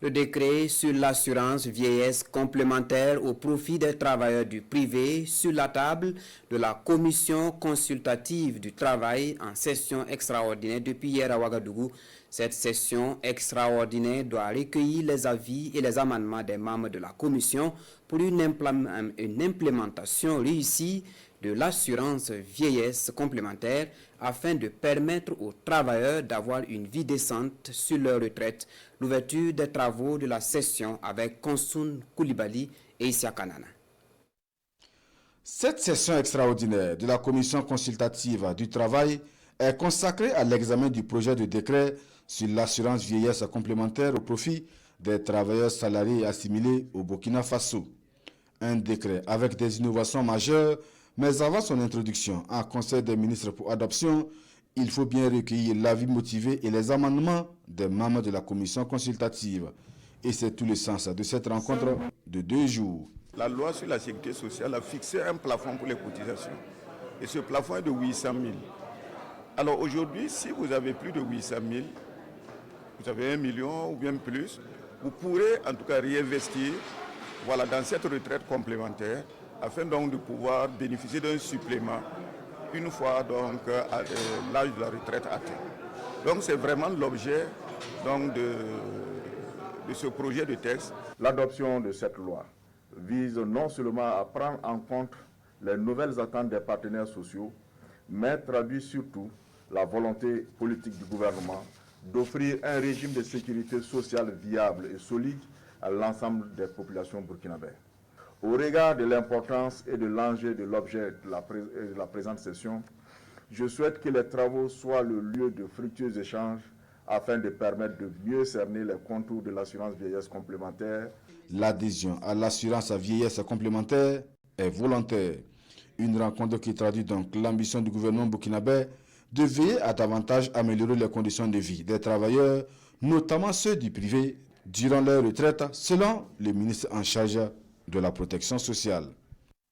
Le décret sur l'assurance vieillesse complémentaire au profit des travailleurs du privé sur la table de la commission consultative du travail en session extraordinaire depuis hier à Ouagadougou. Cette session extraordinaire doit recueillir les avis et les amendements des membres de la commission pour une implémentation réussie de l'assurance vieillesse complémentaire afin de permettre aux travailleurs d'avoir une vie décente sur leur retraite. L'ouverture des travaux de la session avec Konsoun Koulibaly et Issa Kanana. Cette session extraordinaire de la commission consultative du travail est consacrée à l'examen du projet de décret sur l'assurance vieillesse complémentaire au profit des travailleurs salariés et assimilés au Burkina Faso. Un décret avec des innovations majeures, mais avant son introduction en Conseil des ministres pour adoption, il faut bien recueillir l'avis motivé et les amendements des membres de la commission consultative. Et c'est tout le sens de cette rencontre de 2 jours. La loi sur la sécurité sociale a fixé un plafond pour les cotisations. Et ce plafond est de 800 000. Alors aujourd'hui, si vous avez plus de 800 000, vous avez 1 million ou bien plus, vous pourrez en tout cas réinvestir dans cette retraite complémentaire afin donc de pouvoir bénéficier d'un supplément une fois donc l'âge de la retraite atteint. Donc c'est vraiment l'objet donc de ce projet de texte. L'adoption de cette loi vise non seulement à prendre en compte les nouvelles attentes des partenaires sociaux, mais traduit surtout la volonté politique du gouvernement d'offrir un régime de sécurité sociale viable et solide à l'ensemble des populations burkinabées. Au regard de l'importance et de l'enjeu de l'objet de la présente session, je souhaite que les travaux soient le lieu de fructueux échanges afin de permettre de mieux cerner les contours de l'assurance vieillesse complémentaire. L'adhésion à l'assurance vieillesse complémentaire est volontaire. Une rencontre qui traduit donc l'ambition du gouvernement burkinabé de veiller à davantage améliorer les conditions de vie des travailleurs, notamment ceux du privé, durant leur retraite, selon le ministre en charge de la protection sociale.